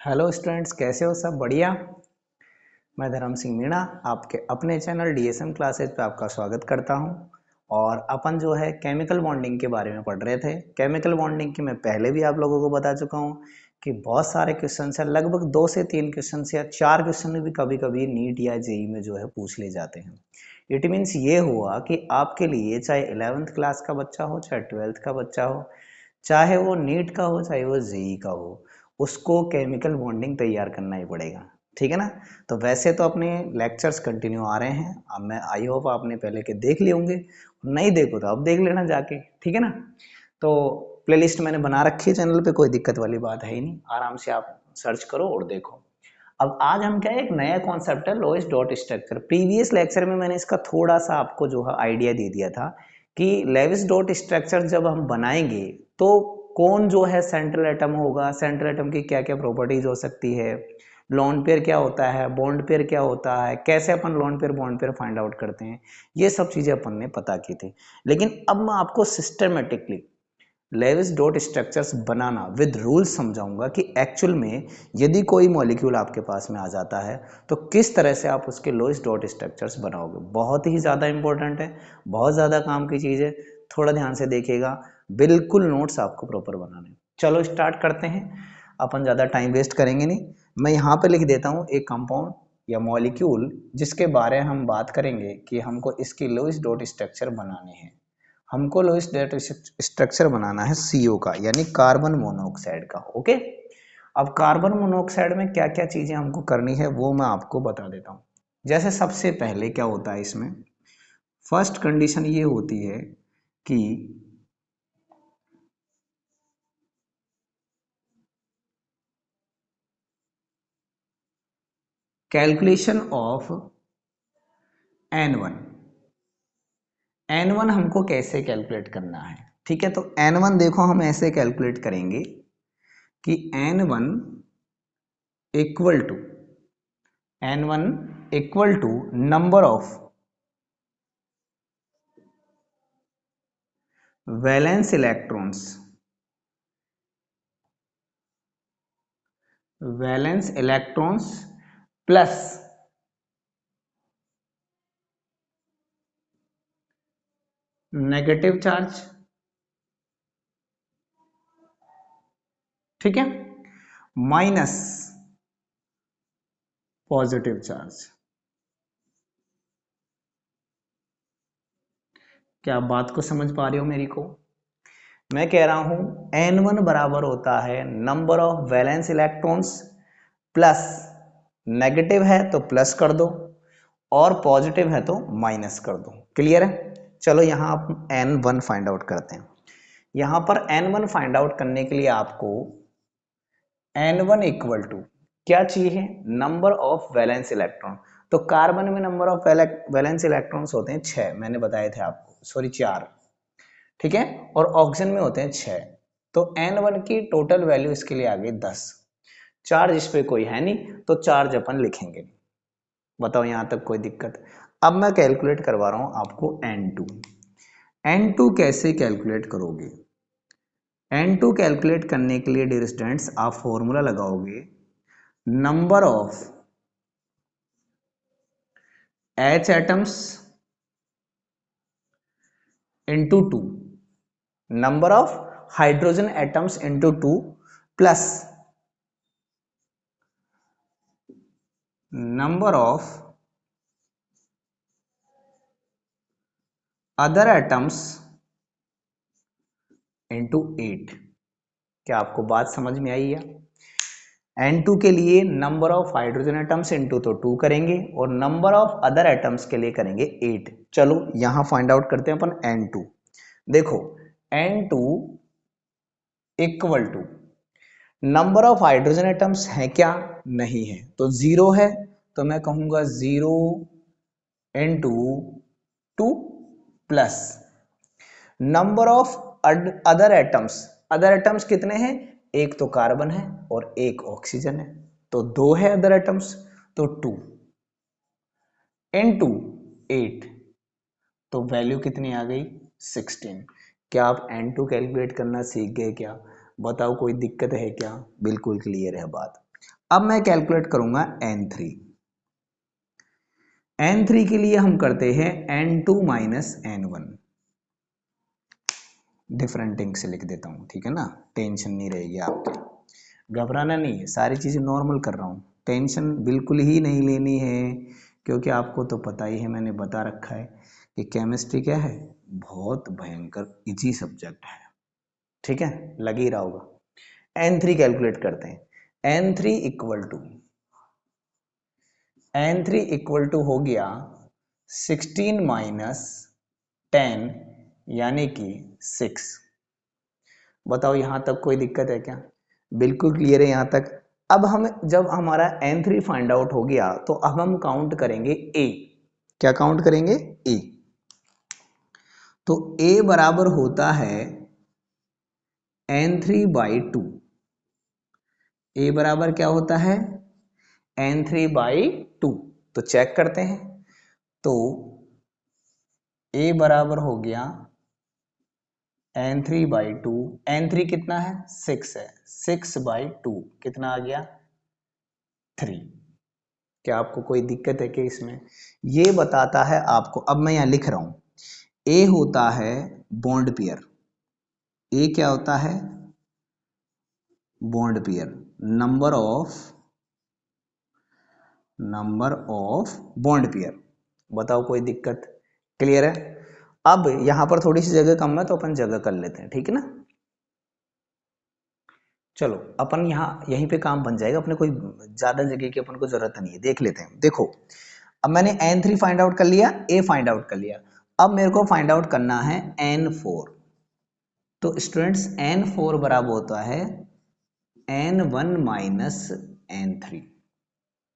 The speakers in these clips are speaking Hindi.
हेलो स्टूडेंट्स, कैसे हो? सब बढ़िया। मैं धर्म सिंह मीणा आपके अपने चैनल डीएसएम क्लासेज पे आपका स्वागत करता हूं। और अपन जो है केमिकल बॉन्डिंग के बारे में पढ़ रहे थे। केमिकल बॉन्डिंग की मैं पहले भी आप लोगों को बता चुका हूं कि बहुत सारे क्वेश्चन है, लगभग 2 से 3 क्वेश्चन या 4 क्वेश्चन भी कभी कभी नीट या जेई में जो है पूछ ले जाते हैं। इट मीन्स ये हुआ कि आपके लिए चाहे 11th क्लास का बच्चा हो, चाहे 12th का बच्चा हो, चाहे वो नीट का हो, चाहे वो जेई का हो, उसको केमिकल बॉन्डिंग तैयार करना ही पड़ेगा। ठीक है ना? तो वैसे तो अपने लेक्चर्स कंटिन्यू आ रहे हैं। अब मैं आई होप आपने पहले के देख लिए होंगे, नहीं देखो तो अब देख लेना जाके। ठीक है ना? तो प्लेलिस्ट मैंने बना रखी है चैनल पे, कोई दिक्कत वाली बात है ही नहीं। आराम से आप सर्च करो और देखो। अब आज हम क्या है, एक नया कॉन्सेप्ट है Lewis dot structure. Previous lecture में मैंने इसका थोड़ा सा आपको जो है आइडिया दे दिया था कि लेविस डॉट स्ट्रक्चर जब हम बनाएंगे तो कौन जो है सेंट्रल एटम होगा, सेंट्रल एटम की क्या क्या प्रॉपर्टीज हो सकती है, लोन पेयर क्या होता है, बॉन्ड पेयर क्या होता है, कैसे अपन lone pair bond pair find out करते हैं, ये सब चीजें अपन ने पता की थी। लेकिन अब मैं आपको सिस्टमेटिकली लेविस डॉट स्ट्रक्चर्स बनाना विद रूल्स समझाऊंगा कि एक्चुअल में यदि कोई मॉलिक्यूल आपके पास में आ जाता है तो किस तरह से आप उसके लेविस डॉट स्ट्रक्चर्स बनाओगे। बहुत ही ज़्यादा इंपॉर्टेंट है, बहुत ज़्यादा काम की चीज़ है। थोड़ा ध्यान से देखिएगा, बिल्कुल नोट्स आपको प्रॉपर बनाने। चलो स्टार्ट करते हैं, अपन ज़्यादा टाइम वेस्ट करेंगे नहीं। मैं यहाँ पे लिख देता हूँ एक कंपाउंड या मॉलिक्यूल जिसके बारे में हम बात करेंगे कि हमको इसकी लेविस डॉट स्ट्रक्चर बनाने हैं। हमको लोइस डॉट स्ट्रक्चर बनाना है CO का, यानी कार्बन मोनोऑक्साइड का। ओके, अब कार्बन मोनोऑक्साइड में क्या क्या चीजें हमको करनी है वो मैं आपको बता देता हूँ। जैसे सबसे पहले क्या होता है इसमें, फर्स्ट कंडीशन ये होती है कि कैलकुलेशन ऑफ N1। N1 हमको कैसे कैलकुलेट करना है? ठीक है, तो N1 देखो हम ऐसे कैलकुलेट करेंगे कि N1 equal to N1 equal to number of valence electrons, valence electrons plus negative charge. ठीक है, माइनस पॉजिटिव चार्ज। क्या आप बात को समझ पा रहे हो मेरी को? मैं कह रहा हूं N1 बराबर होता है number of valence electrons plus, negative है तो प्लस कर दो और पॉजिटिव है तो माइनस कर दो। क्लियर है? चलो यहां आप N1 फाइंड आउट करते हैं। यहां पर N1 फाइंड आउट करने के लिए आपको N1 इक्वल टू क्या चाहिए, नंबर ऑफ वैलेंस इलेक्ट्रॉन। तो कार्बन में नंबर ऑफ वैलेंस इलेक्ट्रॉन्स होते हैं 6, मैंने बताए थे आपको, सॉरी 4। ठीक है, और ऑक्सीजन में होते हैं 6। तो N1 की टोटल वैल्यू इसके लिए आ गई 10। चार्ज इस पे कोई है नहीं तो चार्ज अपन लिखेंगे। बताओ यहां तक कोई दिक्कत? अब मैं कैलकुलेट करवा रहा हूं आपको N2। N2 कैसे कैलकुलेट करोगे? N2 कैलकुलेट करने के लिए डियर स्टूडेंट्स आप फॉर्मूला लगाओगे, number of H atoms into 2, number of hydrogen atoms into 2 plus number of other atoms into 8। क्या आपको बात समझ में आई है? N2 के लिए number of hydrogen atoms into तो 2 करेंगे और नंबर ऑफ अदर एटम्स के लिए करेंगे 8। चलो यहां फाइंड आउट करते हैं अपन N2। देखो N2 equal to number of hydrogen atoms है क्या? नहीं है, तो 0 है। तो मैं कहूंगा 0 into 2 plus number of other atoms. Other atoms कितने हैं? एक तो कार्बन है और एक ऑक्सीजन है, तो 2 है अदर एटम्स, तो 2 इंटू 8। तो वैल्यू कितनी आ गई? 16। क्या आप N2 कैलकुलेट करना सीख गए क्या? बताओ कोई दिक्कत है क्या? बिल्कुल क्लियर है बात। अब मैं कैलकुलेट करूंगा N3। N3 के लिए हम करते हैं N2 माइनस N1। डिफरेंटिंग से लिख देता हूँ, ठीक है ना, टेंशन नहीं रहेगी आपके, घबराना नहीं है, सारी चीज़ें नॉर्मल कर रहा हूँ, टेंशन बिल्कुल ही नहीं लेनी है, क्योंकि आपको तो पता ही है, मैंने बता रखा है कि केमिस्ट्री क्या है, बहुत भयंकर इजी सब्जेक्ट है, ठीक है, लग ही रहा होगा। N3 कैलकुलेट करते हैं। N3 इक्वल टू हो गया 16 माइनस 10 यानी कि 6। बताओ यहां तक कोई दिक्कत है क्या? बिल्कुल क्लियर है यहां तक। अब हम जब हमारा N3 फाइंड आउट हो गया तो अब हम काउंट करेंगे A। क्या काउंट करेंगे? A। तो A बराबर होता है N3/2। A बराबर क्या होता है? N3/2। तो चेक करते हैं। तो A बराबर हो गया N3/2। N3 कितना है? 6 है। 6/2 कितना आ गया? 3। क्या आपको कोई दिक्कत है कि इसमें? ये बताता है आपको, अब मैं यहां लिख रहा हूं, A होता है बॉन्ड पेयर। A क्या होता है? Bond pair. Number of bond pair. बताओ कोई दिक्कत? क्लियर है? अब यहां पर थोड़ी सी जगह कम है तो अपन जगह कर लेते हैं, ठीक है ना। चलो अपन यहीं पे काम बन जाएगा, अपने कोई ज्यादा जगह की अपन को जरूरत नहीं है। देख लेते हैं। देखो अब मैंने N3 फाइंड आउट कर लिया, A फाइंड आउट कर लिया, अब मेरे को फाइंड आउट करना है N4। तो स्टूडेंट्स N4 बराबर होता है N1 माइनस N3।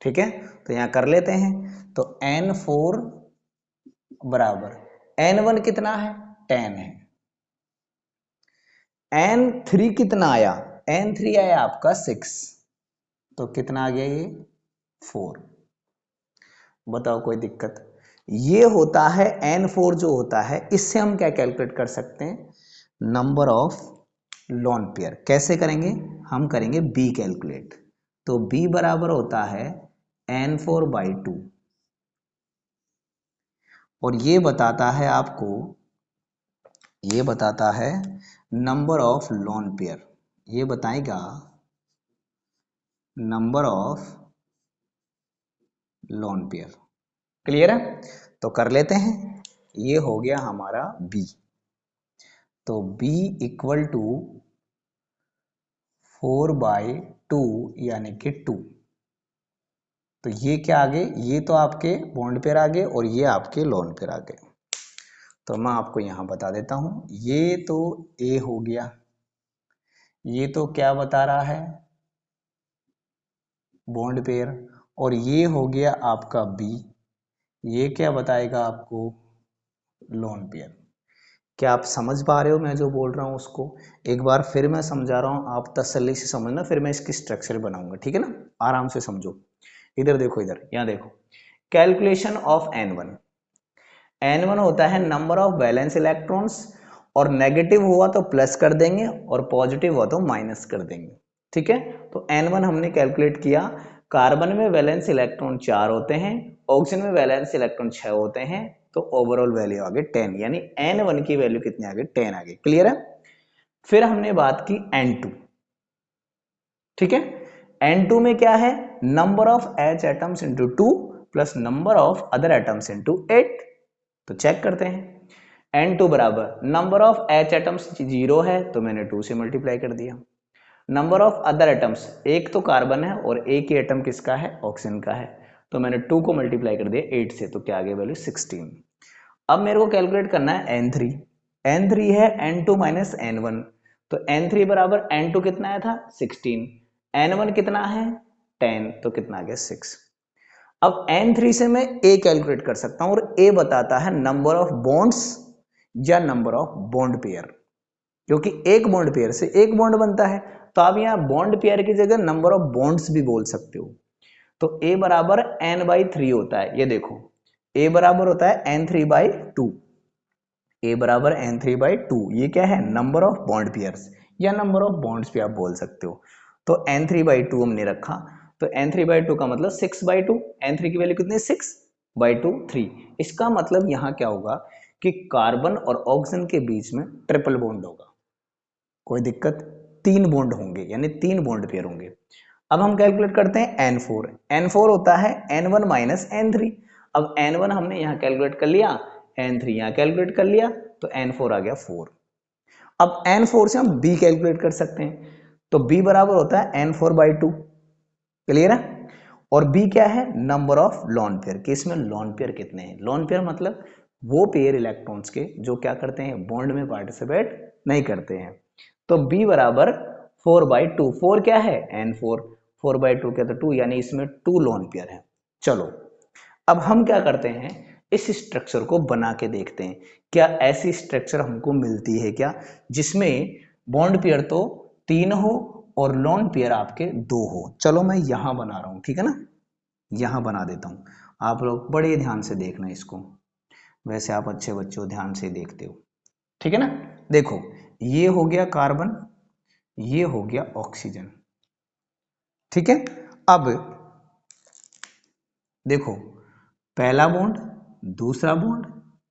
ठीक है, तो यहां कर लेते हैं। तो N4 बराबर N1 कितना है? 10 है। N3 कितना आया? N3 आया आपका 6। तो कितना आ गया ये? 4। बताओ कोई दिक्कत? ये होता है N4 जो होता है, इससे हम क्या कैलकुलेट कर सकते हैं? Number of lone pair. कैसे करेंगे? हम करेंगे B कैलकुलेट। तो B बराबर होता है N4/2। और ये बताता है आपको, ये बताता है नंबर ऑफ लोन पेयर। ये बताएगा number of lone pair. Clear है? तो कर लेते हैं। ये हो गया हमारा B। तो B इक्वल टू 4/2 यानी कि 2। तो ये क्या आ गए? ये तो आपके बॉन्ड पेयर आ गए और ये आपके लोन पेयर आ गए। तो मैं आपको यहां बता देता हूं, ये तो A हो गया, ये तो क्या बता रहा है? Bond pair. और ये हो गया आपका B, ये क्या बताएगा आपको? Lone pair. क्या आप समझ पा रहे हो मैं जो बोल रहा हूं उसको? एक बार फिर मैं समझा रहा हूं, आप तसल्ली से समझना, फिर मैं इसकी स्ट्रक्चर बनाऊंगा, ठीक है ना। आराम से समझो। इधर देखो, इधर यहां देखो। Calculation of N1। N1 होता है नंबर ऑफ वैलेंस इलेक्ट्रॉन्स, और नेगेटिव हुआ तो प्लस कर देंगे और पॉजिटिव हुआ तो माइनस कर देंगे, ठीक है। तो N1 हमने कैलकुलेट किया। कार्बन में वैलेंस इलेक्ट्रॉन 4 होते हैं, ऑक्सीजन में वैलेंस इलेक्ट्रॉन 6 होते हैं, तो ओवरऑल वैल्यू आ गई 10, यानी N1 की वैल्यू कितनी आ गई? 10 आ गई। क्लियर है? फिर हमने बात की N2, ठीक है। N2 में क्या है? Number of H atoms into 2 plus number of other atoms into 8। तो चेक करते हैं। N2 बराबर नंबर ऑफ H एटम्स 0 है तो मैंने 2 से मल्टीप्लाई कर दिया। नंबर ऑफ अदर एटम्स, एक तो कार्बन है और एक ही एटम किसका है? ऑक्सीजन का है, तो मैंने 2 को मल्टीप्लाई कर दिया 8 से, तो क्या आ गया वैल्यू? 16। अब मेरे को कैलकुलेट करना है N3। N3 है N2 माइनस N1। तो N3 बराबर N2 कितना आया था? 16। N1 कितना है? 10। तो कितना आ गया? 6। अब N3 से मैं A कैलकुलेट कर सकता हूं, और A बताता है नंबर ऑफ बॉन्ड्स या नंबर ऑफ बॉन्ड पेयर, क्योंकि एक बॉन्ड पेयर से एक बॉन्ड बनता है, तो आप यहां बॉन्ड पेयर की जगह नंबर ऑफ बॉन्ड्स भी बोल सकते हो। तो A बराबर N/3 होता है। ये देखो, A बराबर होता है N3/2। A बराबर N3/2, ये क्या है? नंबर ऑफ बॉन्ड पेयर्स या नंबर ऑफ बॉन्ड्स भी आप बोल सकते हो। तो N3/2 हमने रखा। तो n3/2 का मतलब 6/2, n3 की वैल्यू कितनी है 6/2 3। इसका मतलब यहाँ क्या होगा कि कार्बन और ऑक्सीजन के बीच में ट्रिपल बॉन्ड होगा। कोई दिक्कत, 3 बॉन्ड होंगे यानी 3 बॉन्ड पेयर होंगे। अब हम कैलकुलेट करते हैं N4। N4 होता है N1 माइनस N3। अब N1 हमने यहाँ कैलकुलेट कर लिया, N3 यहाँ कैलकुलेट कर लिया, तो N4 आ गया 4। अब N4 से हम B कैलकुलेट कर सकते हैं, तो B बराबर होता है N4/2। क्लियर है? और B क्या है, नंबर ऑफ लोन पेयर, कि इसमें लोन पेयर कितने हैं। लोन पेयर मतलब वो पेयर इलेक्ट्रॉन्स के जो क्या करते हैं, बॉन्ड में पार्टिसिपेट नहीं करते हैं। तो B बराबर 4/2। 4 क्या है, N4, 4/2 क्या, तो 2, यानी इसमें 2 लोन पेयर है। चलो अब हम क्या करते हैं, इस स्ट्रक्चर को बना के देखते हैं, क्या ऐसी स्ट्रक्चर हमको मिलती है क्या, जिसमें बॉन्ड पेयर तो 3 हो और लोन पेयर आपके 2 हो। चलो मैं यहां बना रहा हूं, ठीक है ना, यहां बना देता हूं। आप लोग बड़े ध्यान से देखना इसको, वैसे आप अच्छे बच्चे हो, ध्यान से देखते हो, ठीक है ना। देखो ये हो गया कार्बन, ये हो गया ऑक्सीजन, ठीक है। अब देखो पहला बॉन्ड, दूसरा बॉन्ड,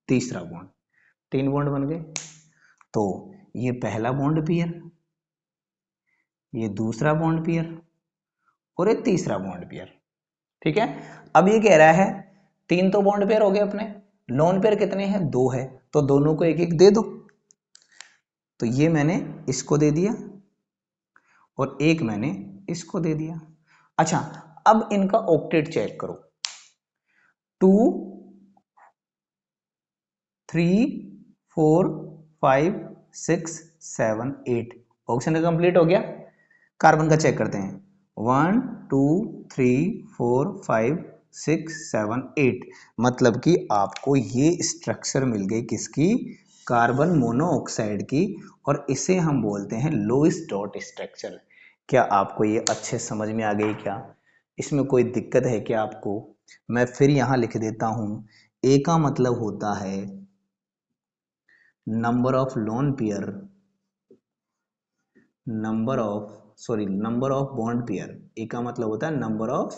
तीसरा बॉन्ड, 3 बॉन्ड बन गए। तो ये पहला बॉन्ड पेयर, ये दूसरा बॉन्ड पेयर और ये तीसरा बॉन्ड पेयर, ठीक है। अब ये कह रहा है 3 तो बॉन्ड पेयर हो गए अपने, लोन पेयर कितने हैं, 2 है, तो दोनों को एक एक दे दो। तो ये मैंने इसको दे दिया और एक मैंने इसको दे दिया। अच्छा अब इनका ऑक्टेट चेक करो, 2 3 4 5 6 7 8, ऑक्सीजन कंप्लीट हो गया। कार्बन का चेक करते हैं, 1 2 3 4 5 6 7 8, मतलब कि आपको ये स्ट्रक्चर मिल गई किसकी, कार्बन मोनोऑक्साइड की, और इसे हम बोलते हैं लोइस डॉट स्ट्रक्चर। क्या आपको ये अच्छे समझ में आ गई क्या, इसमें कोई दिक्कत है क्या आपको। मैं फिर यहां लिख देता हूं, ए का मतलब होता है number of lone pair, number of bond pair. A का मतलब होता है नंबर ऑफ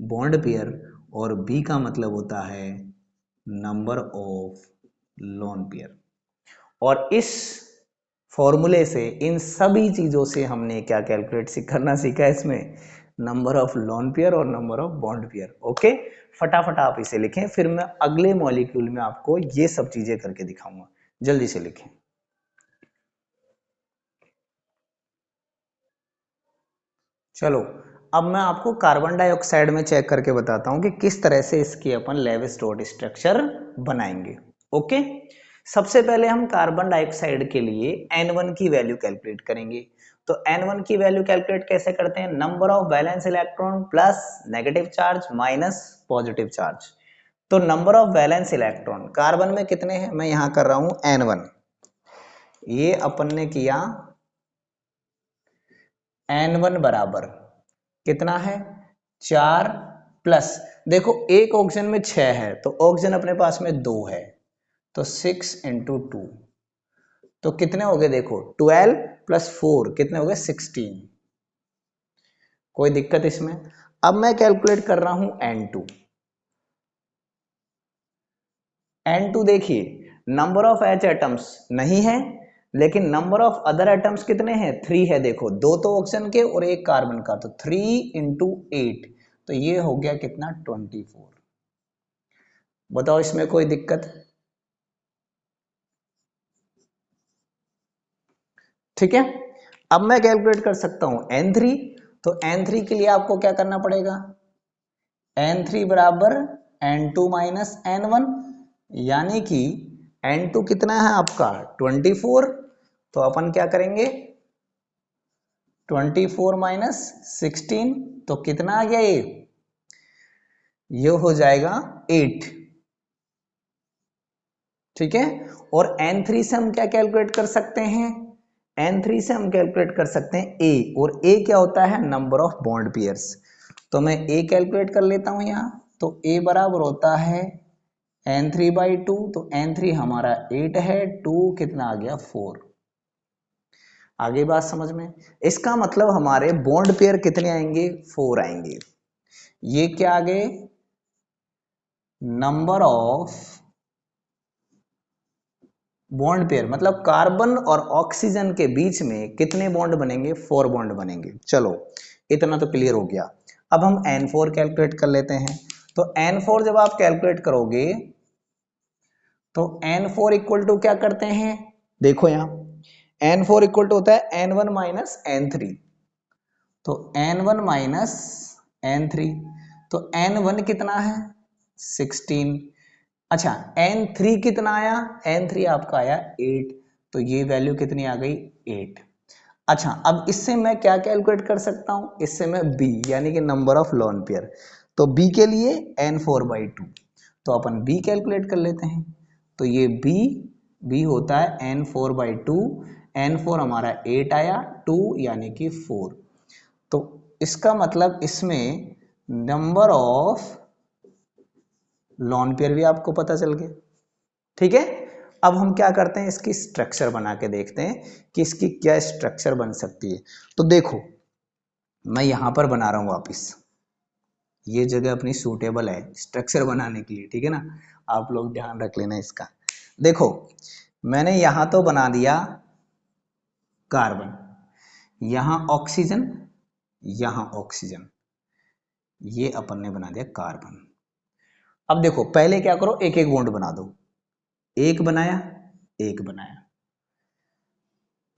बॉन्ड पेयर और बी का मतलब होता है नंबर ऑफ लोन पेयर। और इस फॉर्मूले से, इन सभी चीजों से हमने क्या कैलकुलेट करना सीखा है इसमें, नंबर ऑफ लोन पेयर और number of bond pair. Okay, फटाफट आप इसे लिखें, फिर मैं अगले मॉलिक्यूल में आपको ये सब चीजें करके दिखाऊंगा। जल्दी से लिखें। चलो अब मैं आपको कार्बन डाइऑक्साइड में चेक करके बताता हूं कि किस तरह से इसकी अपन लेविस डॉट स्ट्रक्चर बनाएंगे। ओके, सबसे पहले हम कार्बन डाइऑक्साइड के लिए N1 की वैल्यू कैलकुलेट करेंगे। तो N1 की वैल्यू कैलकुलेट कैसे करते हैं, number of valence electron plus negative charge minus positive charge. तो number of valence electron carbon में कितने हैं, मैं यहां कर रहा हूं N1, ये अपन ने किया N1 बराबर कितना है 4 प्लस, देखो एक ऑक्सीजन में 6 है तो ऑक्सीजन अपने पास में 2 है, तो 6 इंटू 2, तो कितने हो गए, देखो 12 प्लस 4 कितने हो गए 16। कोई दिक्कत इसमें। अब मैं कैलकुलेट कर रहा हूं N2। N2 देखिए नंबर ऑफ H एटम्स नहीं है, लेकिन नंबर ऑफ अदर एटम्स कितने हैं, 3 है। देखो 2 तो ऑक्सीजन के और 1 कार्बन का, तो 3 इंटू 8, तो ये हो गया कितना 24। बताओ इसमें कोई दिक्कत, ठीक है। अब मैं कैलकुलेट कर सकता हूं N3, तो N3 के लिए आपको क्या करना पड़ेगा, N3 बराबर N2 माइनस N1, यानी कि N2 कितना है आपका 24, तो अपन क्या करेंगे 24 माइनस 16, तो कितना आ गया ये हो जाएगा 8, ठीक है। और N3 से हम क्या कैलकुलेट कर सकते हैं, N3 से हम कैलकुलेट कर सकते हैं A, और A क्या होता है नंबर ऑफ बॉन्ड पेयर्स। तो मैं A कैलकुलेट कर लेता हूं यहां, तो A बराबर होता है N3/2, तो N3 हमारा 8 है, 2 कितना आ गया 4। आगे बात समझ में? इसका मतलब हमारे बॉन्ड पेयर कितने आएंगे? 4 आएंगे। ये क्या आ गए? नंबर ऑफ बॉन्ड पेयर, मतलब कार्बन और ऑक्सीजन के बीच में कितने बॉन्ड बनेंगे? 4 बॉन्ड बनेंगे। चलो इतना तो क्लियर हो गया। अब हम N4 कैलकुलेट कर लेते हैं। तो N4 जब आप कैलकुलेट करोगे तो N4 इक्वल टू क्या करते हैं? देखो यहां N4 इक्वल टू होता है N1 माइनस N3। तो N1 माइनस N3, तो N1 कितना है? 16। अच्छा N3 कितना आया? N3 आपका आया 8, तो ये वैल्यू कितनी आ गई? 8। अच्छा अब इससे मैं क्या कैलकुलेट कर सकता हूं? इससे मैं B यानी कि नंबर ऑफ लोन पेयर, तो B के लिए N4/2, तो अपन B कैलकुलेट कर लेते हैं। तो ये B होता है N4/2, N4 हमारा 8 आया, 2 यानी कि 4। तो इसका मतलब इसमें नंबर ऑफ लॉन पेयर भी आपको पता चल गया। ठीक है, अब हम क्या करते हैं, इसकी स्ट्रक्चर बना के देखते हैं कि इसकी क्या स्ट्रक्चर बन सकती है। तो देखो मैं यहां पर बना रहा हूं वापिस, ये जगह अपनी सूटेबल है स्ट्रक्चर बनाने के लिए, ठीक है ना, आप लोग ध्यान रख लेना इसका। देखो मैंने यहां तो बना दिया कार्बन, यहां ऑक्सीजन, यहां ऑक्सीजन, ये अपन ने बना दिया कार्बन। अब देखो पहले क्या करो, एक एक बॉन्ड बना दो। एक बनाया, एक बनाया,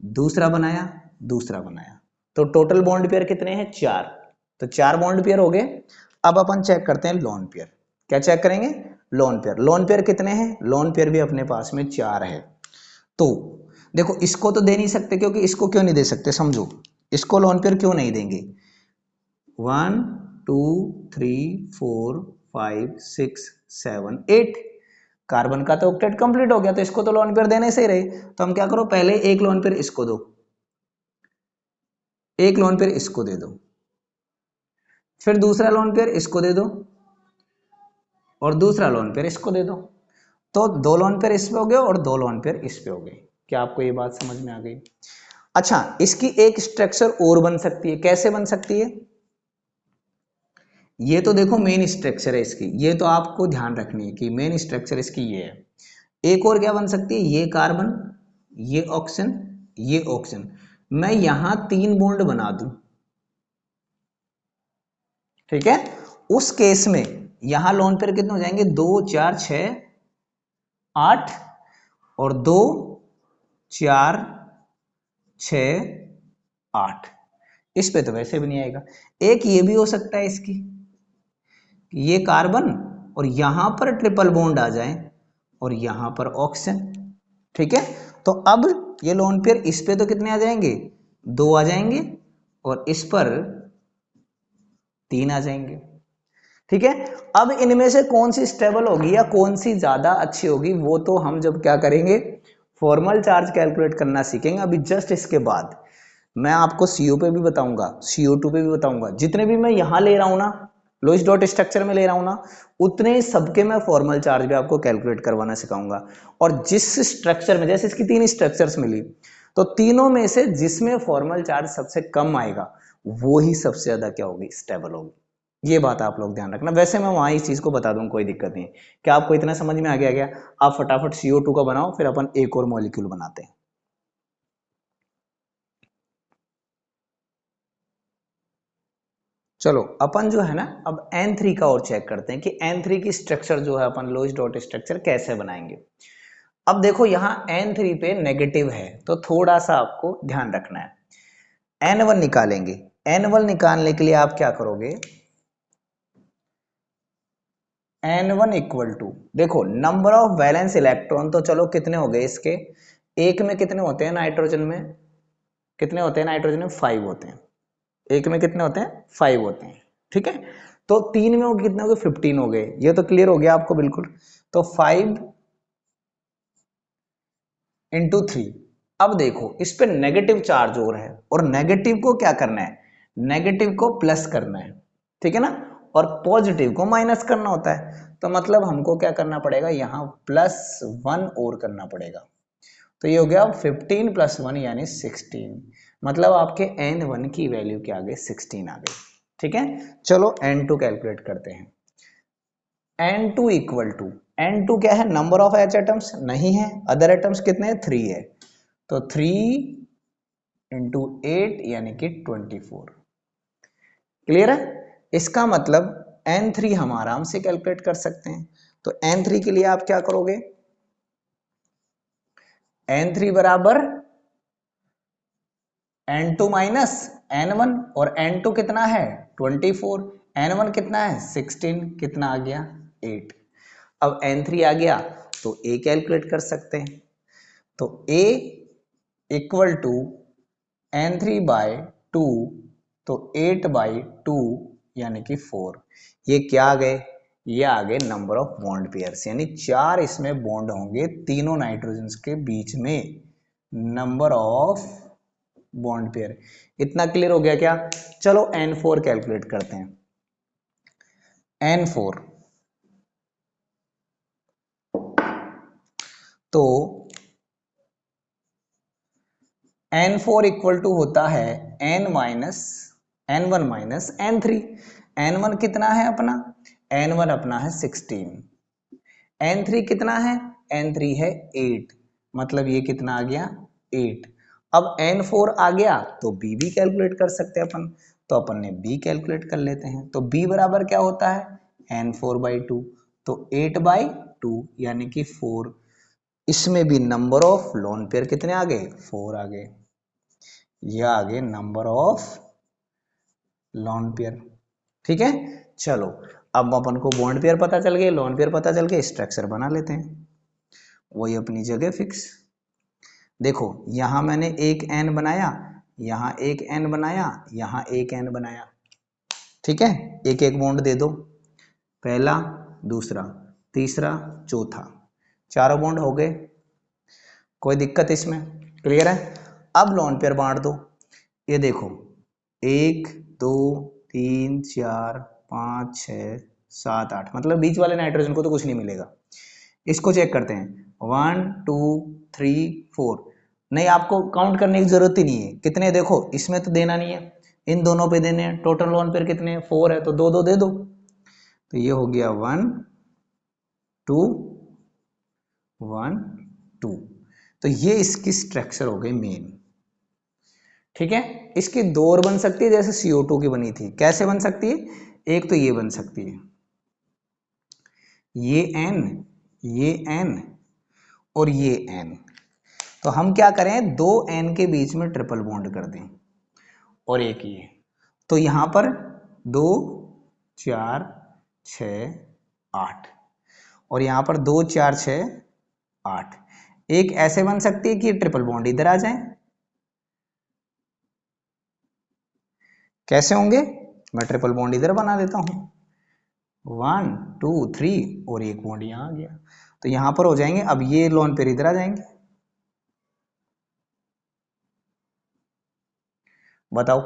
दूसरा बनाया, दूसरा बनाया, तो टोटल बॉन्ड पेयर कितने हैं? 4। तो 4 बॉन्ड पेयर हो गए। अब अपन चेक करते हैं लोन पेयर। क्या चेक करेंगे? Lone pair. लोन पेयर कितने हैं? लोन पेयर भी अपने पास में 4 है। तो देखो इसको तो दे नहीं सकते, क्योंकि इसको क्यों नहीं दे सकते समझो, इसको लोन पेयर क्यों नहीं देंगे? 1 2 3 4 5 6 7 8, कार्बन का तो ऑक्टेट कंप्लीट हो गया, तो इसको तो लोन पेयर देने से ही रहे। तो हम क्या करो, पहले एक लोन पेयर इसको दो, एक लोन पेयर इसको दे दो, फिर दूसरा लोन पेयर इसको दे दो, और दूसरा लोन पेयर इसको दे दो। तो 2 लोन पेयर इस पे हो गए और 2 लोन पेयर इस पे हो गए। क्या आपको ये बात समझ में आ गई? अच्छा इसकी एक स्ट्रक्चर और बन सकती है। कैसे बन सकती है? ये तो देखो मेन स्ट्रक्चर है इसकी, ये तो आपको ध्यान रखनी है कि मेन स्ट्रक्चर इसकी ये है। एक और क्या बन सकती है? ये कार्बन, ये ऑक्सीजन, ये ऑक्सीजन, मैं यहां 3 बॉन्ड बना दूं, ठीक है। उस केस में यहां लोन पेयर कितने हो जाएंगे? 2 4 6 8, और 2 4 6 8। इस पे तो वैसे भी नहीं आएगा। एक ये भी हो सकता है इसकी, ये कार्बन और यहां पर ट्रिपल बॉन्ड आ जाए और यहां पर ऑक्सीजन, ठीक है। तो अब ये लोन पेयर इस पे तो कितने आ जाएंगे? 2 आ जाएंगे, और इस पर 3 आ जाएंगे, ठीक है। अब इनमें से कौन सी स्टेबल होगी या कौन सी ज्यादा अच्छी होगी, वो तो हम जब क्या करेंगे, फॉर्मल चार्ज कैलकुलेट करना सीखेंगे। अभी जस्ट इसके बाद मैं आपको CO पे भी बताऊंगा, CO2 पे भी बताऊंगा। जितने भी मैं यहां ले रहा हूं ना, लोइस डॉट स्ट्रक्चर में ले रहा हूं ना, उतने सबके मैं फॉर्मल चार्ज भी आपको कैलकुलेट करवाना सिखाऊंगा। और जिस स्ट्रक्चर में, जैसे इसकी 3 स्ट्रक्चर्स मिली, तो तीनों में से जिसमें फॉर्मल चार्ज सबसे कम आएगा वो ही सबसे ज्यादा क्या होगी? स्टेबल होगी। ये बात आप लोग ध्यान रखना। वैसे मैं वहां इस चीज को बता दूंगा, कोई दिक्कत नहीं। क्या आपको इतना समझ में आ गया क्या? आप फटाफट CO2 का बनाओ, फिर अपन एक और मॉलिक्यूल बनाते हैं। चलो अपन जो है ना, अब N3 का और चेक करते हैं कि N3 की स्ट्रक्चर जो है अपन लोइस डॉट स्ट्रक्चर कैसे बनाएंगे। अब देखो यहाँ N3 पे नेगेटिव है, तो थोड़ा सा आपको ध्यान रखना है। N1 निकालेंगे। N1 निकालने के लिए आप क्या करोगे? N1 इक्वल टू, देखो नंबर ऑफ वैलेंस इलेक्ट्रॉन, तो चलो कितने हो गए इसके? एक में कितने होते हैं नाइट्रोजन में? कितने होते हैं नाइट्रोजन में? 5 होते हैं। एक में कितने होते हैं? 5 होते हैं, ठीक है। तो 3 में हो कितने हो गए? 15 हो गए। ये तो क्लियर हो गया आपको बिल्कुल। तो 5 इंटू 3। अब देखो इस पे नेगेटिव चार्ज हो रहा है, और नेगेटिव को क्या करना है? नेगेटिव को प्लस करना है, ठीक है ना, और पॉजिटिव को माइनस करना होता है। तो मतलब हमको क्या करना पड़ेगा? यहाँ +1 और करना पड़ेगा। तो ये हो गया 15 + 1 यानी 16, मतलब आपके n1 की वैल्यू के आगे 16 आ गई। ठीक है, चलो n2 कैलकुलेट करते हैं। n2 इक्वल टू, n2 क्या है, नंबर ऑफ H एटम्स नहीं है, अदर एटम्स कितने हैं, 3 है, तो 3 × 8 यानी कि 24। क्लियर है, इसका मतलब n3 हम आराम से कैलकुलेट कर सकते हैं। तो n3 के लिए आप क्या करोगे, n3 बराबर n2 माइनस n1, और n2 कितना है 24, n1 कितना है 16, कितना आ गया 8। अब n3 आ गया तो a कैलकुलेट कर सकते हैं। तो a इक्वल टू n3/2, तो 8/2 यानी कि 4। ये क्या आ गए, ये आ गए नंबर ऑफ बॉन्ड पेयर्स, यानी 4 इसमें बॉन्ड होंगे तीनों नाइट्रोजन्स के बीच में, नंबर ऑफ बॉन्ड पेयर। इतना क्लियर हो गया क्या, चलो n4 कैलकुलेट करते हैं। n4 तो n4 इक्वल टू होता है n1 माइनस n3। n1 कितना है अपना, n1 अपना है 16, n3 कितना है, n3 है 8, मतलब ये कितना आ गया 8। अब n4 आ गया तो b भी कैलकुलेट कर सकते हैं अपन, तो अपन ने b कैलकुलेट कर लेते हैं। तो b बराबर क्या होता है n4/2, तो 8/2 यानी कि 4। इसमें भी नंबर ऑफ लोन पेयर कितने आ गए, 4 आ गए, ये आ गए नंबर ऑफ लोन पेयर। ठीक है, चलो अब अपन को बॉन्ड पेयर पता चल गए, लोन पेयर पता चल गए, स्ट्रक्चर बना लेते हैं, वही अपनी जगह फिक्स। देखो यहां मैंने एक n बनाया, यहां एक n बनाया, यहां एक n बनाया। ठीक है, एक एक बॉन्ड दे दो, पहला, दूसरा, तीसरा, चौथा, चारों बॉन्ड हो गए, कोई दिक्कत इसमें, क्लियर है। अब लोन पेयर बांट दो, ये देखो 1 2 3 4 5 6 7 8, मतलब बीच वाले नाइट्रोजन को तो कुछ नहीं मिलेगा। इसको चेक करते हैं, 1 2 3 4, नहीं आपको काउंट करने की जरूरत ही नहीं है, कितने देखो इसमें तो देना नहीं है, इन दोनों पे देने हैं। टोटल लोन पेयर कितने हैं, 4 है, तो दो दो दे दो, तो ये हो गया 1 2 1 2। तो ये इसकी स्ट्रक्चर हो गई मेन। ठीक है, इसकी दो और बन सकती है, जैसे CO2 की बनी थी, कैसे बन सकती है, एक तो ये बन सकती है, ये n और ये n। तो हम क्या करें, दो n के बीच में ट्रिपल बॉन्ड कर दें, और एक ये, तो यहां पर 2 4 6 8, और यहां पर 2 4 6 8। एक ऐसे बन सकती है कि ट्रिपल बॉन्ड इधर आ जाए, कैसे होंगे, मैं ट्रिपल बॉन्ड इधर बना देता हूं, 1 2 3, और एक बॉन्ड यहां आ गया, तो यहां पर हो जाएंगे। अब ये लोन पेयर इधर आ जाएंगे, बताओ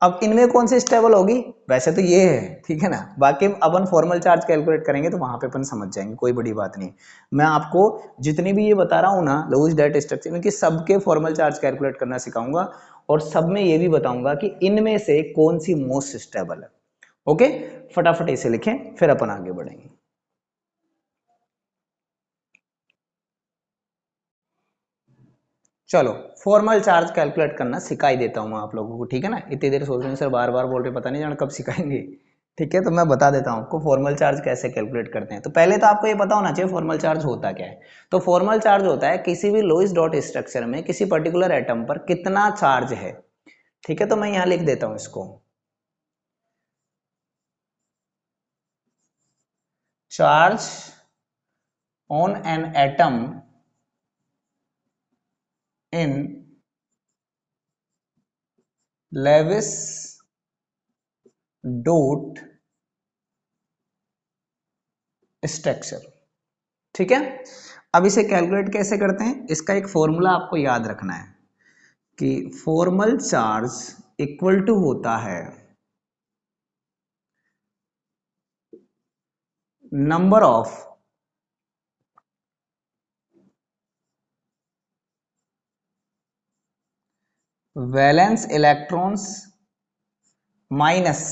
अब इनमें कौन सी स्टेबल होगी, वैसे तो ये है, ठीक है ना, बाकी अपन फॉर्मल चार्ज कैलकुलेट करेंगे तो वहां पे अपन समझ जाएंगे, कोई बड़ी बात नहीं। मैं आपको जितनी भी ये बता रहा हूं ना लुईस डाइट स्ट्रक्चर, इनके सबके फॉर्मल चार्ज कैलकुलेट करना सिखाऊंगा, और सब में ये भी बताऊंगा कि इनमें से कौन सी मोस्ट स्टेबल है। ओके, फटाफट इसे लिखें फिर अपन आगे बढ़ेंगे। चलो फॉर्मल चार्ज कैलकुलेट करना सिखा ही देता हूं मैं आप लोगों को, ठीक है ना, इतनी देर सोच रहे हैं सर बार बार बोल रहे, पता नहीं जाना कब सिखाएंगे। ठीक है, तो मैं बता देता हूं आपको फॉर्मल चार्ज कैसे कैलकुलेट करते हैं। तो पहले तो आपको ये पता होना चाहिए फॉर्मल चार्ज होता क्या है। तो फॉर्मल चार्ज होता है किसी भी लोइस डॉट स्ट्रक्चर में किसी पर्टिकुलर एटम पर कितना चार्ज है। ठीक है, तो मैं यहां लिख देता हूं इसको, charge on an atom in Lewis dot structure. ठीक है, अब इसे कैलकुलेट कैसे करते हैं, इसका एक फॉर्मूला आपको याद रखना है कि फॉर्मल चार्ज इक्वल टू होता है number of valence electrons minus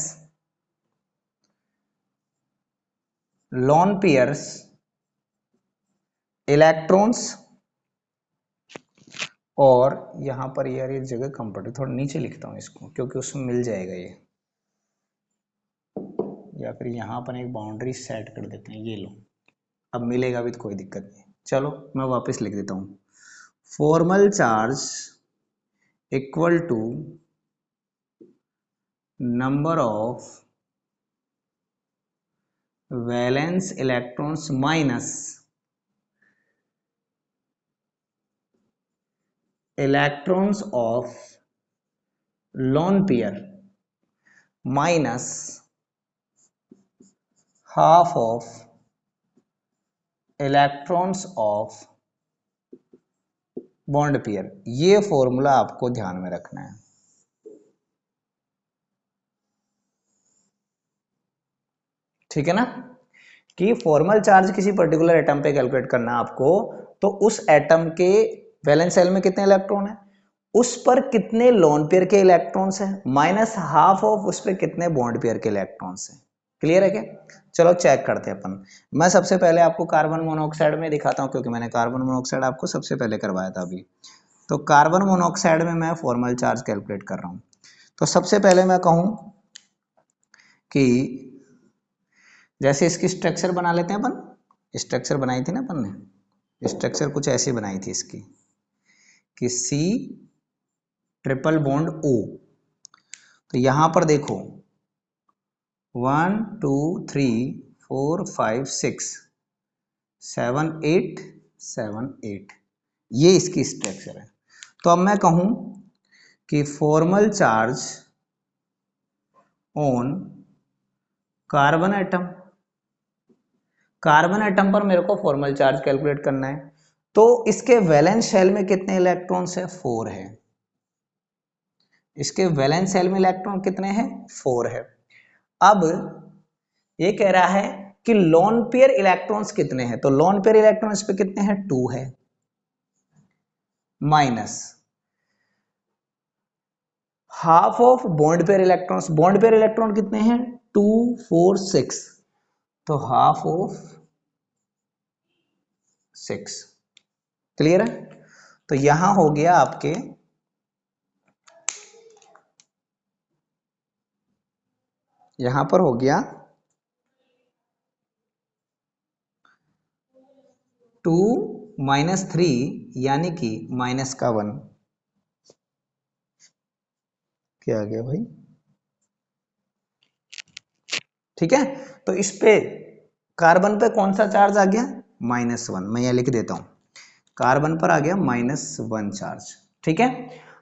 lone pairs electrons, और यहां पर यार ये जगह कंफर्ट है, थोड़ा नीचे लिखता हूं इसको क्योंकि उसमें मिल जाएगा ये, या फिर यहां पर एक बाउंड्री सेट कर देते हैं, ये लो, अब मिलेगा भी तो कोई दिक्कत नहीं। चलो मैं वापस लिख देता हूं, formal charge equal to number of valence electrons minus electrons of lone pair minus half of electrons of bond pair. ये फॉर्मूला आपको ध्यान में रखना है, ठीक है ना, कि फॉर्मल चार्ज किसी पर्टिकुलर एटम पे कैलकुलेट करना आपको, तो उस एटम के वैलेंस शेल में कितने इलेक्ट्रॉन है, उस पर कितने लोन पेयर के इलेक्ट्रॉन्स है, माइनस हाफ ऑफ उस पर कितने बॉन्ड पेयर के इलेक्ट्रॉन्स है। क्लियर है क्या? चलो चेक करते हैं अपन। मैं सबसे पहले आपको कार्बन मोनोऑक्साइड में दिखाता हूं क्योंकि मैंने कार्बन मोनोऑक्साइड आपको सबसे पहले करवाया था अभी। तो कार्बन मोनोऑक्साइड में मैं फॉर्मल चार्ज कैलकुलेट कर रहा हूं। तो सबसे पहले मैं कहूं कि जैसे इसकी स्ट्रक्चर बना लेते हैं अपन, स्ट्रक्चर बनाई थी ना अपन ने, स्ट्रक्चर कुछ ऐसी बनाई थी इसकी कि C ट्रिपल बॉन्ड O। तो यहां पर देखो 1 2 3 4 5 6 7 8 7 8, ये इसकी स्ट्रक्चर है। तो अब मैं कहूं कि formal charge on carbon atom, carbon atom पर मेरे को फॉर्मल चार्ज कैलकुलेट करना है, तो इसके वैलेंस शेल में कितने इलेक्ट्रॉन्स है, 4 है। इसके वैलेंस शेल में इलेक्ट्रॉन कितने हैं, 4 है। अब ये कह रहा है कि लोन पेयर इलेक्ट्रॉन्स कितने हैं, तो लोन पेयर इलेक्ट्रॉन्स पे कितने हैं, 2 है, minus half of bond pair electrons, bond pair electron कितने हैं, 2 4 6, तो हाफ ऑफ 6। क्लियर है? तो यहां हो गया आपके यहां पर हो गया 2 माइनस 3 यानी कि माइनस का 1। क्या आ गया भाई, ठीक है। तो इस पे कार्बन पे कौन सा चार्ज आ गया, -1, मैं यह लिख देता हूं, कार्बन पर आ गया -1 चार्ज, ठीक है।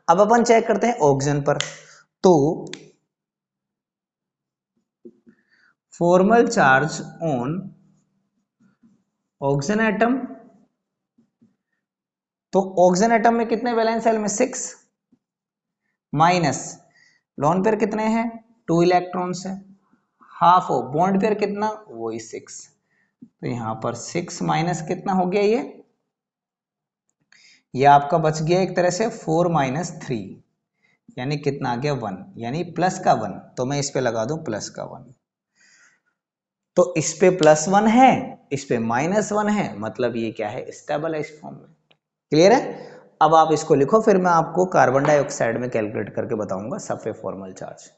अब अपन चेक करते हैं ऑक्सीजन पर। तो formal charge on oxygen atom, तो ऑक्सीजन एटम में कितने वैलेंस शेल में, 6, माइनस लोन पेयर कितने हैं, 2 इलेक्ट्रॉन्स है, हाफ ऑफ बॉन्ड पेयर कितना, वही 6। तो यहां पर 6 माइनस कितना हो गया, ये आपका बच गया एक तरह से 4 माइनस 3, यानी कितना आ गया, 1, यानी प्लस का 1। तो मैं इस पे लगा दूं प्लस का 1, तो इस पे +1 है, इस पे -1 है, मतलब ये क्या है, स्टेबल है इस फॉर्म में। क्लियर है? अब आप इसको लिखो, फिर मैं आपको कार्बन डाइऑक्साइड में कैलकुलेट करके बताऊंगा सब पे फॉर्मल चार्ज।